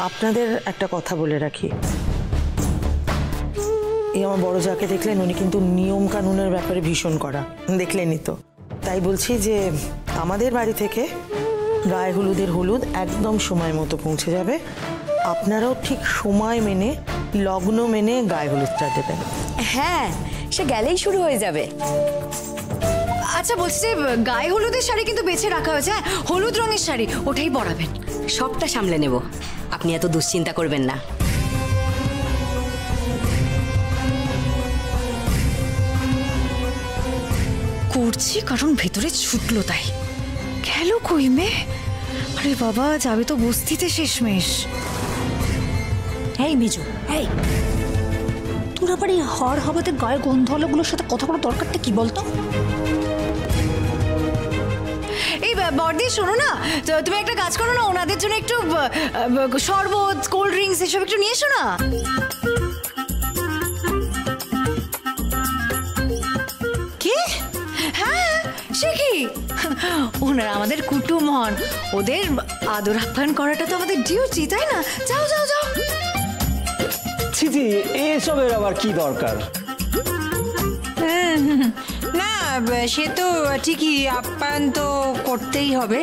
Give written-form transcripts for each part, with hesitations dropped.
আপনাদের একটা কথা বলে রাখি, এই আমার বড় যাকে দেখলেন উনি কিন্তু নিয়ম কানুনের ব্যাপারে ভীষণ কড়া, দেখলেনই তো। তাই বলছি যে আমাদের বাড়ি থেকে গায়ে হলুদের হলুদ একদম সময় মতো পৌঁছে যাবে। আপনারাও ঠিক সময় মেনে লগ্ন মেনে গায়ে হলুদটা দেবেন। হ্যাঁ, সে গেলেই শুরু হয়ে যাবে। আচ্ছা বলছি যে গায়ে হলুদের শাড়ি কিন্তু বেছে রাখা হয়েছে, হলুদ রঙের শাড়ি ওটাই পরাবেন। সবটা সামলে নেব, আপনি এত দুশ্চিন্তা করবেন না। করছি কারণ ভেতরে ছুটলো তাই। গেল কই মেয়ে? আরে বাবা, যাবে তো বস্তিতে শেষমেশ। এই মেজো, এই তোর আবার এই হর হবাতে গায়ে গন্ধওয়ালাগুলোর সাথে কথা বলার দরকারটা কি বলতো? এই বর্দি শোনো না, তুমি একটা কাজ করো না, ওনাদের জন্য একটু শরবত, কোল্ড ড্রিঙ্কস এসব একটু নিয়ে এসো না। কি? হ্যাঁ, সে কি? ওনারা আমাদের কুটুম হন, ওদের আদর আপ্যায়ন করাটা তো আমাদের ডিউটি, তাই না? যাও যাও যাও। ছিজি, এসবের আবার কি দরকার? না, সে তো ঠিকই, আপ্যায়ন তো করতেই হবে।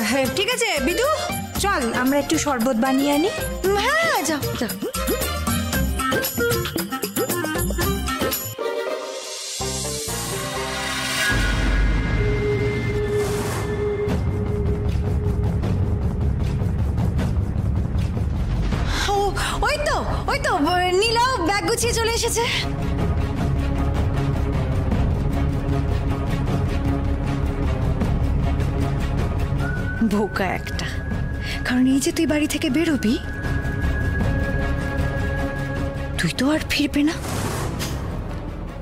হ্যাঁ ঠিক আছে বিদু, চল আমরা একটু শরবত বানিয়ে আনি। হ্যাঁ যাও যাও। ওই তো নীলাও ব্যাগ গুছিয়ে চলে এসেছে। বোকা একটা, কারণ এই যে তুই বাড়ি থেকে বেরোবি, তুই তো আর ফিরবে না,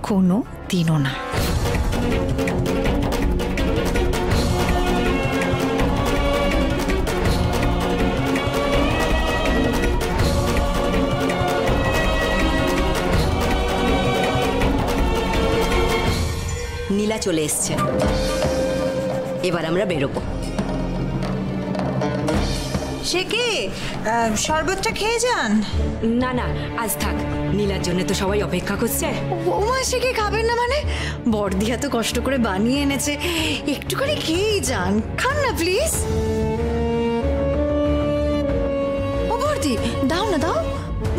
কোনো দিনও না। নীলা চলে এসছে, এবার আমরা বেরোবো। সে কি শরবতটা খেয়ে যান? না না, আজ থাক, নীলার জন্য তো সবাই অপেক্ষা করছে। ওমা, সে কি খাবেন না মানে? বর্দি এত কষ্ট করে বানিয়ে এনেছে, একটুখানি খেয়েই যান, খান না প্লিজ। ও বর্দি, দাও না দাও।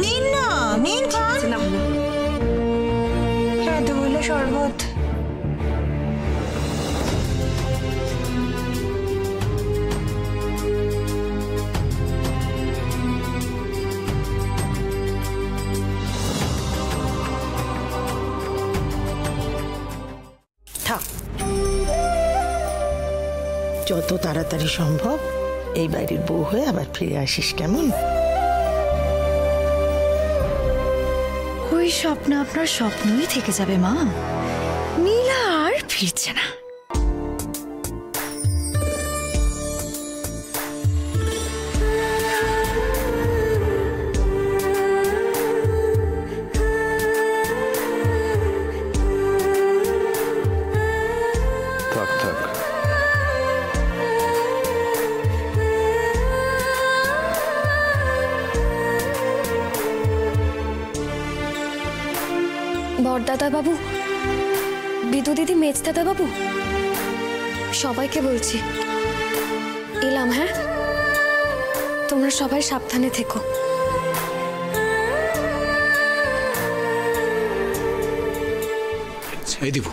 নিন না, নিন খান। হ্যাঁ তো বলে শরবত। যত তাড়াতাড়ি সম্ভব এই বাড়ির বউ হয়ে আবার ফিরে আসিস, কেমন? ওই স্বপ্ন আপনার স্বপ্নই থেকে যাবে মা, নীলা আর ফিরছে না। থাক থাক, বড়দাদা বাবু, বিদু দিদি, মেজদাদা বাবু, সবাইকে বলছি এলাম। হ্যাঁ, তোমরা সবাই সাবধানে থেকো। এই দিবু,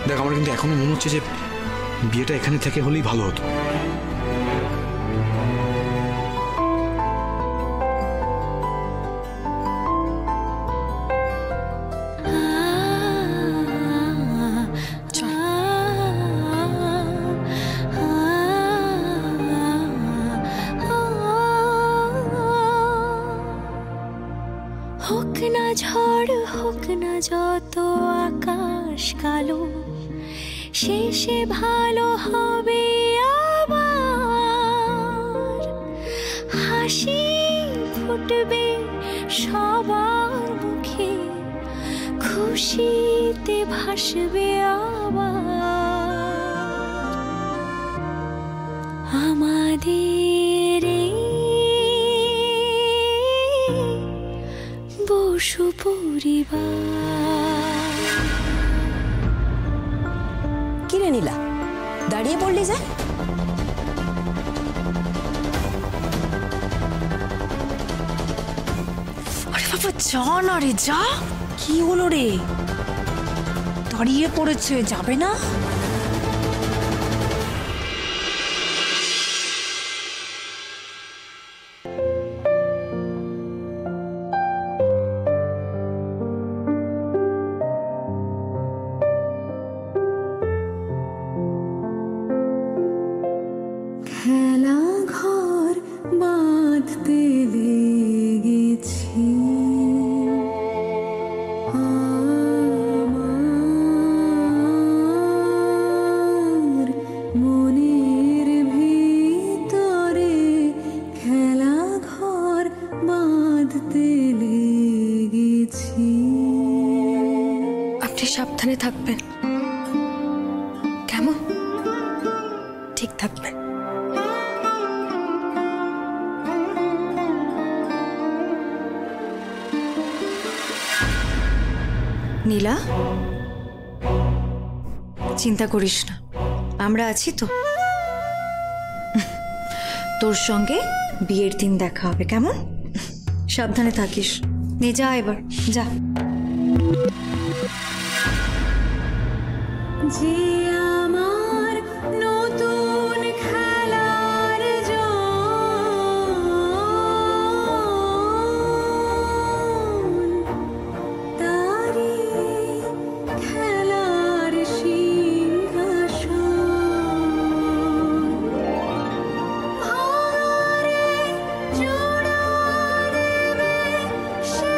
দেখ আমার কিন্তু এখনো মনে হচ্ছে যে বিয়েটা এখানে থেকে হলেই ভালো হতো। হোক না ঝড়, হোক না যত আকাশ কালো, শেষে ভালো হবে আবার। হাসি ফুটবে সবার মুখে, খুশিতে ভাসবে আবার আমাদের সুপরিবার। কি রে নীলা, দাঁড়িয়ে পড়লি যে? আরে বাবা যা না রে, যা। কি হলো রে? দাঁড়িয়ে পড়েছে, যাবে না? খেলা ঘর বাঁধতে লেগেছি আমার মনের ভিতরে, খেলা ঘর বাঁধতে লেগেছি। আপনি সাবধানে থাকবেন কেমন? ঠিক থাকবেন। নীলা, চিন্তা করিস না, আমরা আছি তো। তোর সঙ্গে বিয়ের দিন দেখা হবে, কেমন? সাবধানে থাকিস। নে যা, এবার যা। যে আমার নতুন খেলার তারি খেলার সিংহাসন ভাঙারে জোড়া দেবে সে।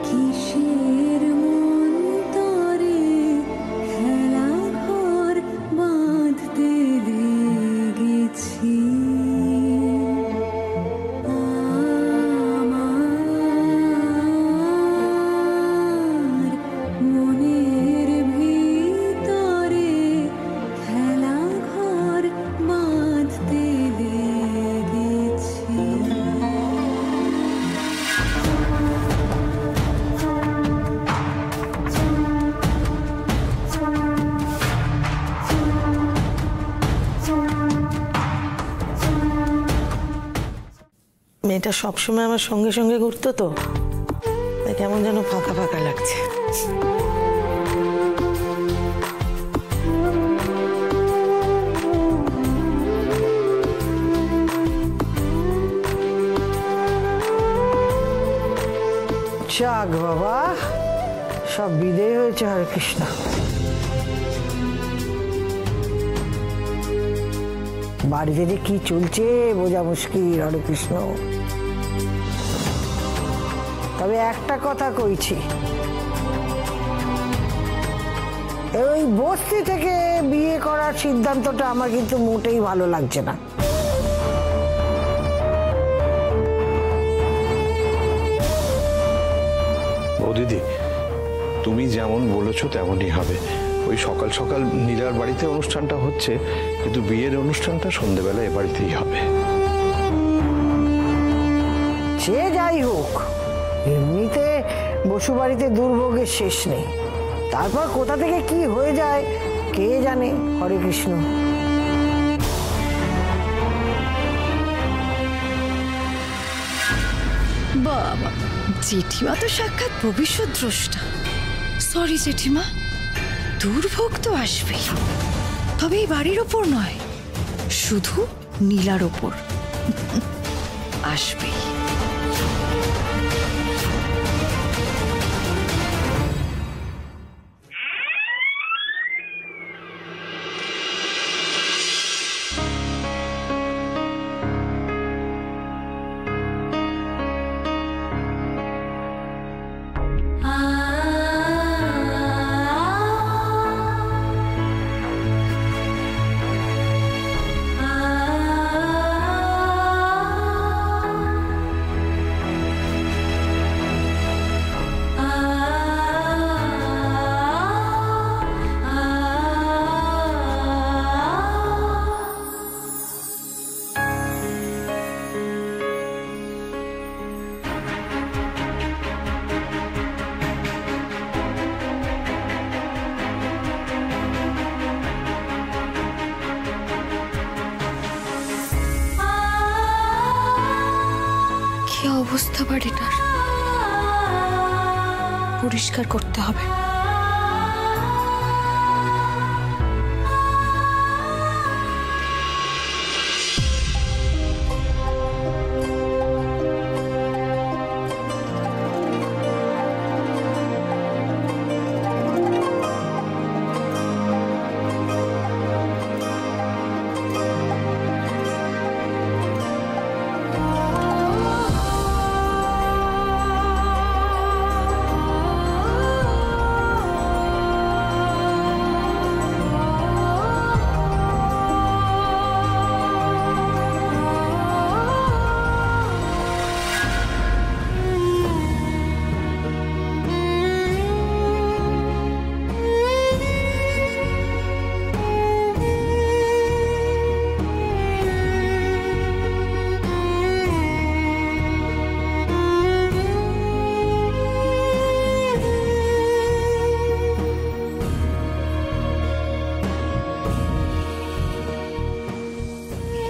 কিসের মন্তরে খেলা ঘর বাঁধতে লেগেছি আমার মনের ভিতরে, খেলা ঘর বাঁধতে লেগেছি। মেয়েটা সবসময় আমার সঙ্গে সঙ্গে ঘুরতো তো, তাই কেমন যেন ফাঁকা ফাঁকা লাগছে। যাক বাবা, সব বিদেয় হয়েছে। হরে কৃষ্ণ। বাড়িতে যে কি চলছে বোঝা মুশকিল। হরে কৃষ্ণ। তবে একটা কথা কইছি, ওই বস্তি থেকে বিয়ে করার সিদ্ধান্তটা আমার কিন্তু মোটেই ভালো লাগছে না। ও দিদি, তুমি যেমন বলেছো তেমনই হবে। ওই সকাল সকাল নীলার বাড়িতে অনুষ্ঠানটা হচ্ছে, কিন্তু বিয়ের অনুষ্ঠানটা সন্ধ্যেবেলা এ বাড়িতেই হবে। সে যাই হোক, এমনিতে বসু বাড়িতে দুর্ভোগের শেষ নেই। তারপর কোথা থেকে কি হয়ে যায় কে জানে। হরে কৃষ্ণ। বাবা, জেঠিমা তো সাক্ষাৎ ভবিষ্যৎ দ্রষ্টা। সরি জেঠিমা, দুর্ভোগ তো আসবেই, তবে এই বাড়ির ওপর নয়, শুধু নীলার ওপর আসবেই। বাড়িটার পরিষ্কার করতে হবে।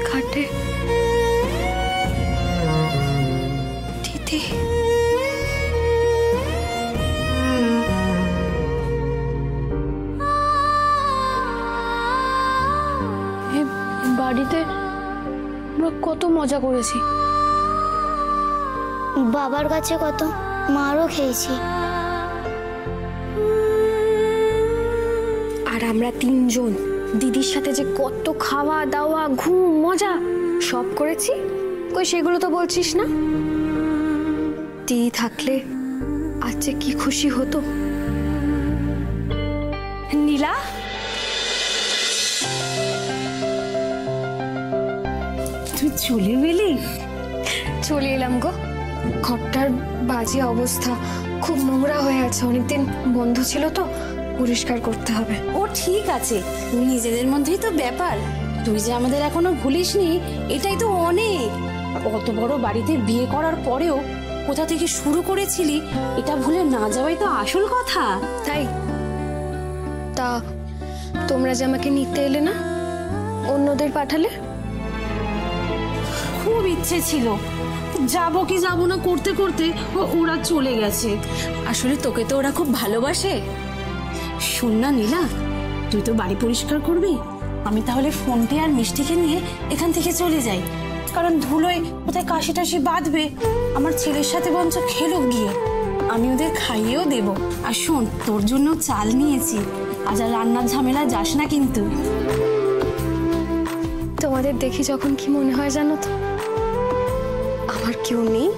ঘাটে দিদি বাড়িতে আমরা কত মজা করেছি, বাবার কাছে কত মারও খেয়েছি। আর আমরা তিনজন দিদির সাথে যে কত খাওয়া দাওয়া ঘুম মজা সব করেছি, কই সেগুলো তো বলছিস না। দিদি থাকলে আজ যে কি খুশি হতো। নীলা, তুই চলে এলি? চলে এলাম গো। ঘরটার বাজে অবস্থা, খুব নোংরা হয়ে আছে, অনেকদিন বন্ধ ছিল তো, পরিষ্কার করতে হবে। ও ঠিক আছে, নিজেদের মধ্যেই তো ব্যাপার। তুই যে আমাদের এখনো ভুলিসনি, এটাই তো অনেক। অত বড় বাড়িতে বিয়ে করার পরেও কোথা থেকে শুরু করেছিলি এটা ভুলে না যাওয়াই তো আসল কথা। তাই তা তোমরা যে আমাকে নিতে এলে না, অন্যদের পাঠালে? খুব ইচ্ছে ছিল, যাবো কি যাবো না করতে করতে ওরা চলে গেছে। আসলে তোকে তো ওরা খুব ভালোবাসে। শোন না নীলা, তুই তো বাড়ি পরিষ্কার করবি, আমি তাহলে ফোনপে আর মিষ্টিকে নিয়ে এখান থেকে চলে যাই। কারণ ধুলোয় কোথায় কাশি টাশি বাঁধবে, আমার ছেলের সাথে বঞ্চ খেলুক গিয়ে, আমি ওদের খাইয়েও দেব। আর শোন, তোর জন্য চাল নিয়েছি, আজ আর রান্নার ঝামেলা যাস না কিন্তু। তোমাদের দেখি যখন কি মনে হয় জানো তো, আমার কেউ নেই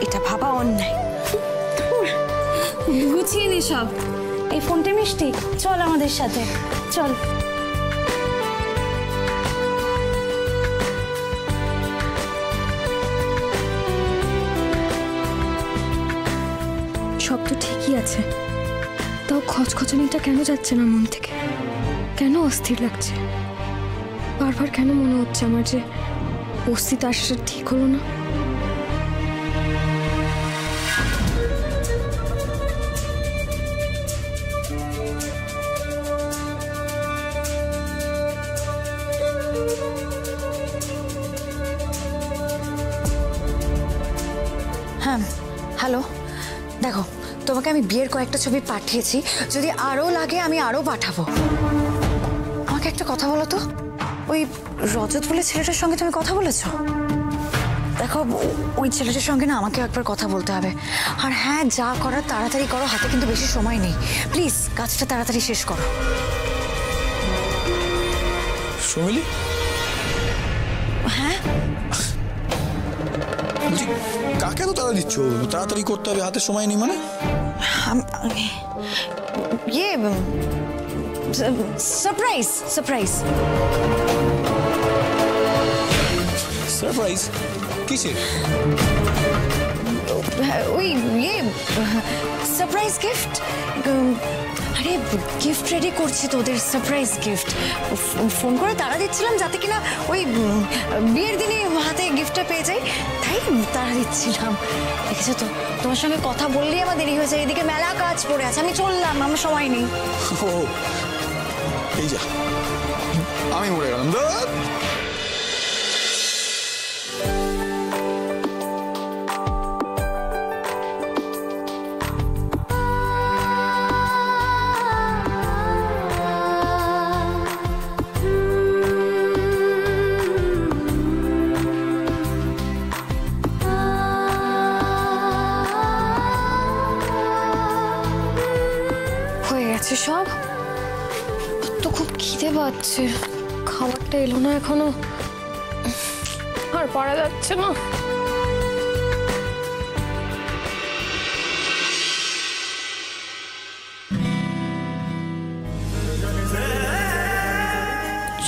এটা ভাবা অন্যায়। গুছিয়ে নে সব। এই ফোনটা মিষ্টি, চল আমাদের সাথে চল। সব তো ঠিকই আছে, তাও খচখচানিটা কেন যাচ্ছে না মন থেকে? কেন অস্থির লাগছে? বারবার কেন মনে হচ্ছে আমার যে বস্তিতে আসাটা ঠিক হলো না? হ্যাঁ হ্যালো, দেখো তোমাকে আমি বিয়ের কয়েকটা ছবি পাঠিয়েছি, যদি আরও লাগে আমি আরও পাঠাবো। আমাকে একটা কথা বলো তো, ওই রজত বলে ছেলেটার সঙ্গে তুমি কথা বলেছো? দেখো ওই ছেলেটার সঙ্গে না আমাকে একবার কথা বলতে হবে। আর হ্যাঁ, যা করার তাড়াতাড়ি করো, হাতে কিন্তু বেশি সময় নেই। প্লিজ কাজটা তাড়াতাড়ি শেষ করো। সুমিলি, হ্যাঁ বলছি কাকে তো তাড়া দিচ্ছ? তাড়াতাড়ি করতে হবে, হাতে সময় নেই মানে? ইয়ে সারপ্রাইজ সারপ্রাইজ সারপ্রাইজ কিসের? ওই ইয়ে সারপ্রাইজ গিফট। আরে গিফট রেডি করছি তো, ওদের সারপ্রাইজ গিফট। ফোন করে তাড়া দিচ্ছিলাম যাতে কিনা ওই বিয়ের দিনে হাতে গিফটটা পেয়ে যাই, তাই তাড়া দিচ্ছিলাম। দেখেছো তো, তোমার সঙ্গে কথা বললেই আমার দেরি হয়ে যায়, এদিকে মেলা কাজ পড়ে আছে, আমি চললাম, আমার সময় নেই। ও এই যা, আমি মরে গেলাম। তো খুব খিদে পাচ্ছে, খাবারটা এলো না এখনো, আর পারা যাচ্ছে না।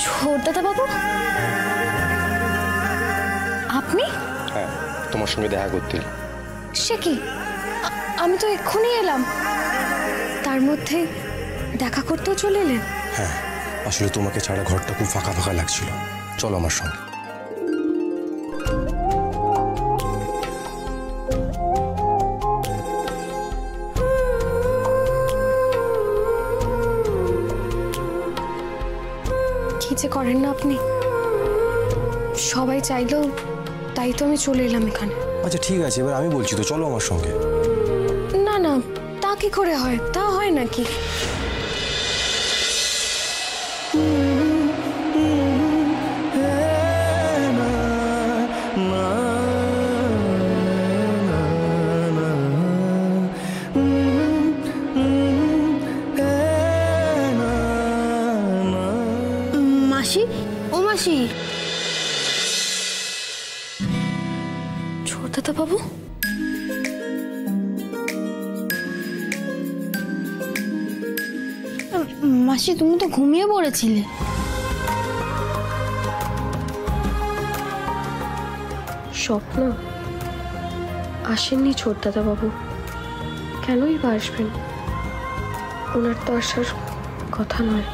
ছোটদা বাবু, আপনি? হ্যাঁ, তোমার সঙ্গে দেখা করতে। সে কি, আমি তো এক্ষুনি এলাম, তার মধ্যে দেখা করতেও চলে এলেন? হ্যাঁ, আসলে তোমাকে ছাড়া ঘরটা খুব ফাঁকা ফাঁকা লাগছিল, চলো আমার সঙ্গে। কি যে করেন না আপনি, সবাই চাইলেও, তাই তো আমি চলে এলাম এখানে। আচ্ছা ঠিক আছে, এবার আমি বলছি তো, চলো আমার সঙ্গে। না না, তা কি করে হয়, তা হয় নাকি? মাসি, ও মাসি। ছোটদা বাবু, মাসি তুমি তো ঘুমিয়ে পড়েছিলে। স্বপ্ন আসেননি ছোটদাদা বাবু, কেনই বা আসবেন? ওনার তো আসার কথা নয়।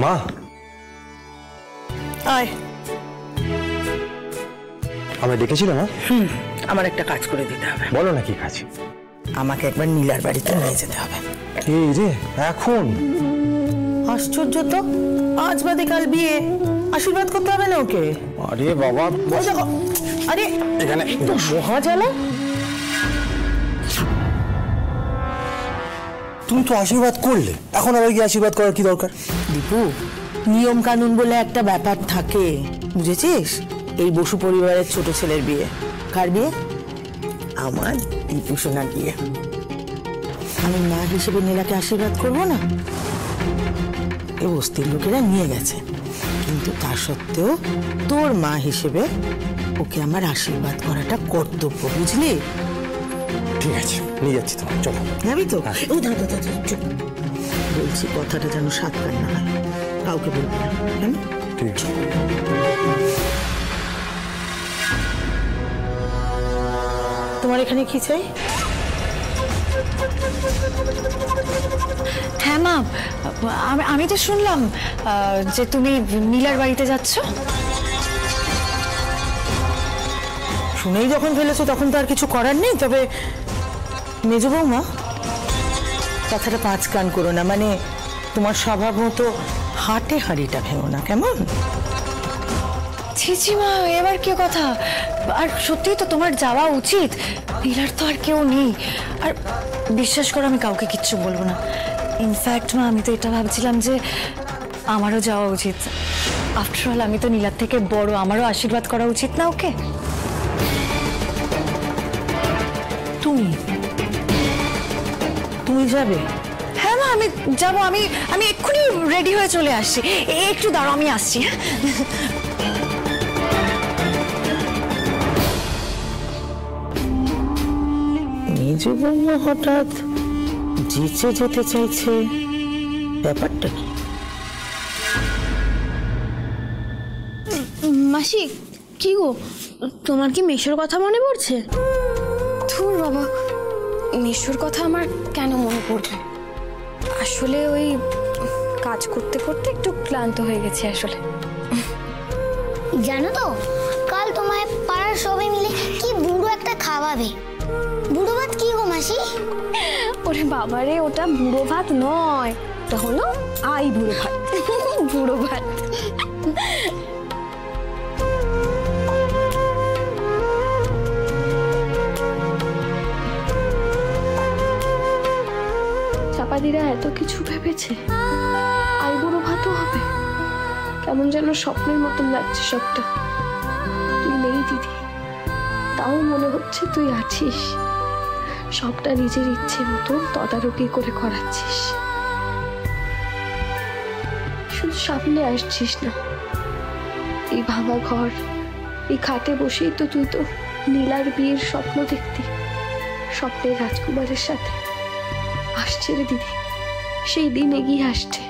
মা, আয়। আমায় ডেকেছিল মা? আমার একটা কাজ করে দিতে হবে। বলো না কি কাজ? আমাকে একবার নীলার বাড়িতে নিয়ে যেতে হবে। এই রে, এখন? আশ্চর্য তো, আজ বাদে কাল বিয়ে, আশীর্বাদ করতে হবে না ওকে? আরে বাবা, আরে এখানে তো মহাজালা। তুমি তো আশীর্বাদ করলে, এখন আবার কি আশীর্বাদ করার কি দরকার? দীপু, নিয়ম কানুন বলে একটা ব্যাপার থাকে, বুঝেছিস? এই বসু পরিবারের ছোট ছেলের বিয়ে। কার বিয়ে? আমার দীপু সোনার বিয়ে। আমি মা হিসেবে নীলাকে আশীর্বাদ করবো না? এ বস্তির লোকেরা নিয়ে গেছে, কিন্তু তা সত্ত্বেও তোর মা হিসেবে ওকে আমার আশীর্বাদ করাটা কর্তব্য, বুঝলি? ঠিক আছে, নিয়ে যাচ্ছি তো, চলো। যাবি তো? ও দাদা দাদা, চুপ। বলছি কথাটা যেন সাবধান না হয়, কাউকে বলবি না, কেন? ঠিক আছে। তোমার এখানে কি চাই? হ্যাঁ মা, আমি তো শুনলাম যে তুমি নীলার বাড়িতে যাচ্ছ। শুনেই যখন ফেলেছো তখন তো আর কিছু করার নেই। তবে মেজ বৌমা, কথাটা পাঁচ কান করো না, মানে তোমার স্বভাব মতো হাটে হাঁড়িটা ভেঙো না, কেমন? ছিছি মা, এবার কি কথা? আর সত্যি তো তোমার যাওয়া উচিত, নীলার তো আর কেউ নেই। আর বিশ্বাস করো, আমি কাউকে কিচ্ছু বলবো না। ইনফ্যাক্ট মা, আমি তো এটা ভাবছিলাম যে আমারও যাওয়া উচিত। আফটারঅল আমি তো নীলার থেকে বড়, আমারও আশীর্বাদ করা উচিত না ওকে? তুমি যাবে? হ্যাঁ মা, আমি যাবো। আমি এক্ষুনি রেডি হয়ে চলে আসছি। একটু দাঁড়াও, আমি আসছি। হ্যাঁ, মেজ বৌমা হঠাৎ যেচে যেতে চাইছে, ব্যাপারটা কি? মাসি, কি গো, তোমার কি মেশোর কথা মনে পড়ছে? ধুর বাবা, মিশুর কথা আমার কেন মনে পড়বে? আসলে ওই কাজ করতে করতে একটু ক্লান্ত হয়ে গেছি আসলে। জানো তো, কাল তোমায় পাড়ার সবাই মিলে কি বুড়ো একটা খাওয়াবে। বুড়ো ভাত কি গো মাসি? ওরে বাবারে, ওটা বুড়ো ভাত নয়, ওটা হলো আই বুড়ো ভাত। বুড়ো ভাত। চাপাদিরা এত কিছু ভেবেছে, আই বুড়ো ভাতও হবে। কেমন যেন স্বপ্নের মতন লাগছে সবটা। তুই নেই দিদি, তাও মনে হচ্ছে তুই আছিস, সবটা নিজের ইচ্ছে মতো তদারকি করে করাচ্ছিস। শুধু সামনে আসছিস না, এই ভাঙা ঘর, এই খাটে বসেই তো তুই তো নীলার বিয়ের স্বপ্ন দেখতি, স্বপ্নের রাজকুমারের সাথে। আসছে রে দিদি, সেই দিন এগিয়ে আসছে।